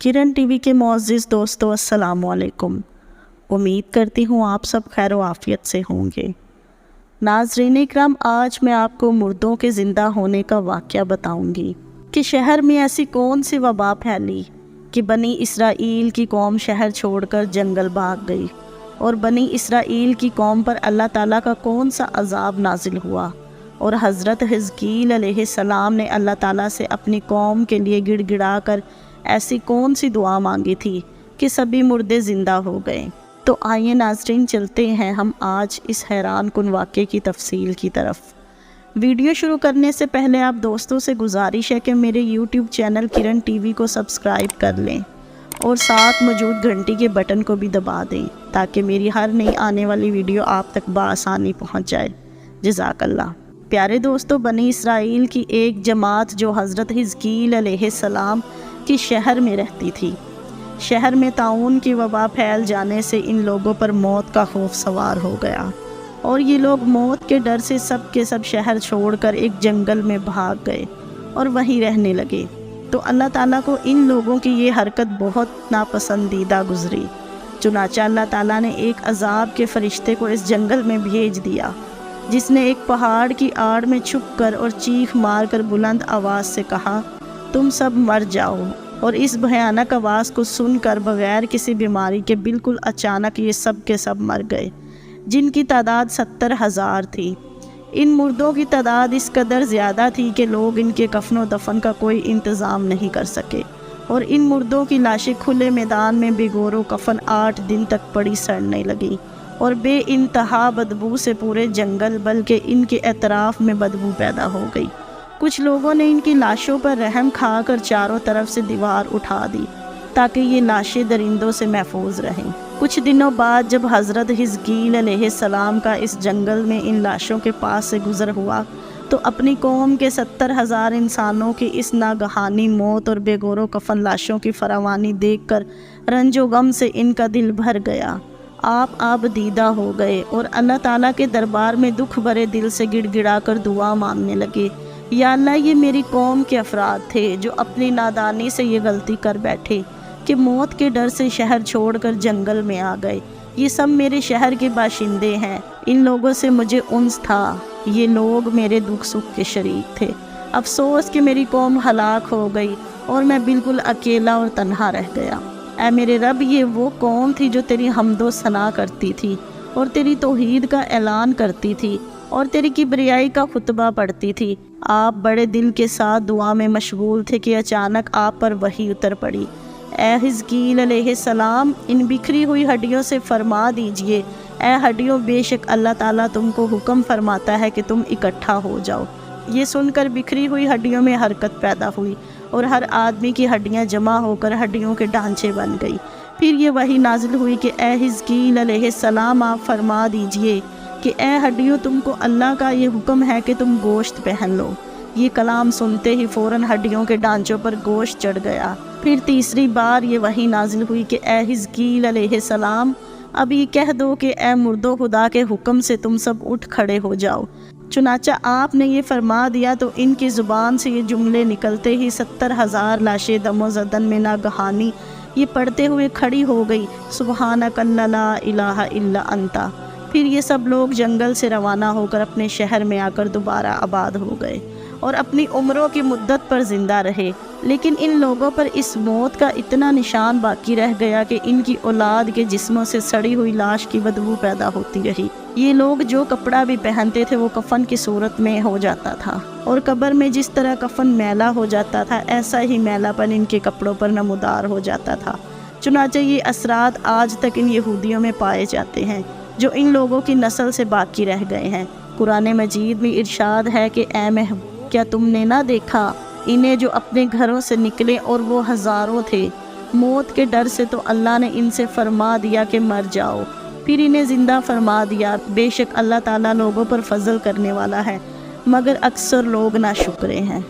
किरण TV के मुअज़्ज़िज़ दोस्तों, अस्सलाम वालेकुम। उम्मीद करती हूँ आप सब खैर व आफ़ियत से होंगे। नाज़रीन इकराम, आज मैं आपको मुर्दों के ज़िंदा होने का वाक़या बताऊंगी कि शहर में ऐसी कौन सी वबा फैली कि बनी इसराइल की कौम शहर छोड़कर जंगल भाग गई, और बनी इसराइल की कौम पर अल्लाह ताला का कौन सा अज़ाब नाजिल हुआ, और हज़रत हिज़कील अलैहिस्सलाम ने अल्लाह ताला से अपनी कौम के लिए गिड़गिड़ा कर ऐसी कौन सी दुआ मांगी थी कि सभी मुर्दे ज़िंदा हो गए। तो आइए नाज़रीन, चलते हैं हम आज इस हैरान कुन वाक़े की तफसील की तरफ। वीडियो शुरू करने से पहले आप दोस्तों से गुजारिश है कि मेरे YouTube चैनल किरण टीवी को सब्सक्राइब कर लें और साथ मौजूद घंटी के बटन को भी दबा दें ताकि मेरी हर नई आने वाली वीडियो आप तक बआसानी पहुंच जाए। जज़ाकल्लाह। प्यारे दोस्तों, बनी इसराइल की एक जमात जो हज़रत हिज़कील अलैहिस्सलाम की शहर में रहती थी, शहर में ताउन की वबा फैल जाने से इन लोगों पर मौत का खौफ सवार हो गया और ये लोग मौत के डर से सब के सब शहर छोड़कर एक जंगल में भाग गए और वहीं रहने लगे। तो अल्लाह ताला को इन लोगों की ये हरकत बहुत नापसंदीदा गुजरी। चुनांचे अल्लाह ताला ने एक अजाब के फरिश्ते को इस जंगल में भेज दिया, जिसने एक पहाड़ की आड़ में छुपकर और चीख मारकर बुलंद आवाज़ से कहा, तुम सब मर जाओ। और इस भयानक आवाज़ को सुनकर बगैर किसी बीमारी के बिल्कुल अचानक ये सब के सब मर गए, जिनकी तादाद 70,000 थी। इन मुर्दों की तादाद इस कदर ज़्यादा थी कि लोग इनके कफन व दफन का कोई इंतज़ाम नहीं कर सके, और इन मुर्दों की लाशें खुले मैदान में बेगौर कफन 8 दिन तक पड़ी सड़ने लगी और बे इंतहा बदबू से पूरे जंगल बल्कि इनके एतराफ़ में बदबू पैदा हो गई। कुछ लोगों ने इनकी लाशों पर रहम खाकर चारों तरफ से दीवार उठा दी ताकि ये लाशें दरिंदों से महफूज रहें। कुछ दिनों बाद जब हज़रत हिज़कील अलैहिस्सलाम का इस जंगल में इन लाशों के पास से गुज़र हुआ तो अपनी कौम के 70,000 इंसानों की इस नागहानी मौत और बेगौर कफन लाशों की फरावानी देखकर रंजो गम से इनका दिल भर गया। आप दीदा हो गए और अल्लाह ताला के दरबार में दुख भरे दिल से गिड़गिड़ा कर दुआ मांगने लगे, या अल्लाह, ये मेरी कौम के अफराद थे जो अपनी नादानी से ये गलती कर बैठे कि मौत के डर से शहर छोड़कर जंगल में आ गए। ये सब मेरे शहर के बाशिंदे हैं, इन लोगों से मुझे उन्स था, ये लोग मेरे दुख सुख के शरीक थे। अफसोस कि मेरी कौम हलाक हो गई और मैं बिल्कुल अकेला और तन्हा रह गया। ऐ मेरे रब, ये वो कौम थी जो तेरी हम्दो सना करती थी और तेरी तौहीद का ऐलान करती थी और तेरी किबरियाई का खुतबा पढ़ती थी। आप बड़े दिल के साथ दुआ में मशगूल थे कि अचानक आप पर वही उतर पड़ी। ए हिज़कील अलैहिस्सलाम, इन बिखरी हुई हड्डियों से फरमा दीजिए, ए हड्डियों, बेशक अल्लाह ताला तुमको हुक्म फरमाता है कि तुम इकट्ठा हो जाओ। ये सुनकर बिखरी हुई हड्डियों में हरकत पैदा हुई और हर आदमी की हड्डियां जमा होकर हड्डियों के ढांचे बन गई। फिर ये वही नाजिल हुई कि ए हिज़कील अलैहिस्सलाम, आप फरमा दीजिए कि ए हड्डियों, तुमको अल्लाह का ये हुक्म है कि तुम गोश्त पहन लो। ये कलाम सुनते ही फ़ौरन हड्डियों के ढांचों पर गोश्त चढ़ गया। फिर तीसरी बार ये वही नाजिल हुई कि ए हिज़कील अलैहिस्सलाम, अब ये कह दो कि ए मुर्दो, खुदा के हुक्म से तुम सब उठ खड़े हो जाओ। चुनांचे आपने ये फरमा दिया तो इनकी ज़ुबान से ये जुमले निकलते ही 70,000 लाशें दमो ज़दन में नागहानी ये पढ़ते हुए खड़ी हो गई, सुबहानक ला इलाहा इल्ला अंता। फिर ये सब लोग जंगल से रवाना होकर अपने शहर में आकर दोबारा आबाद हो गए और अपनी उम्रों की मुद्दत पर ज़िंदा रहे। लेकिन इन लोगों पर इस मौत का इतना निशान बाकी रह गया कि इनकी औलाद के जिस्मों से सड़ी हुई लाश की बदबू पैदा होती रही। ये लोग जो कपड़ा भी पहनते थे वो कफन की सूरत में हो जाता था, और कब्र में जिस तरह कफन मैला हो जाता था ऐसा ही मैलापन इनके कपड़ों पर नमूदार हो जाता था। चुनांचे ये असरात आज तक इन यहूदियों में पाए जाते हैं जो इन लोगों की नस्ल से बाकी रह गए हैं। कुरान मजीद में इरशाद है कि ए महबूब, क्या तुमने ना देखा इन्हें जो अपने घरों से निकले और वो हज़ारों थे। मौत के डर से तो अल्लाह ने इनसे फरमा दिया कि मर जाओ, फिर इन्हें ज़िंदा फरमा दिया। बेशक अल्लाह ताला लोगों पर फजल करने वाला है, मगर अक्सर लोग नाशुक्रे हैं।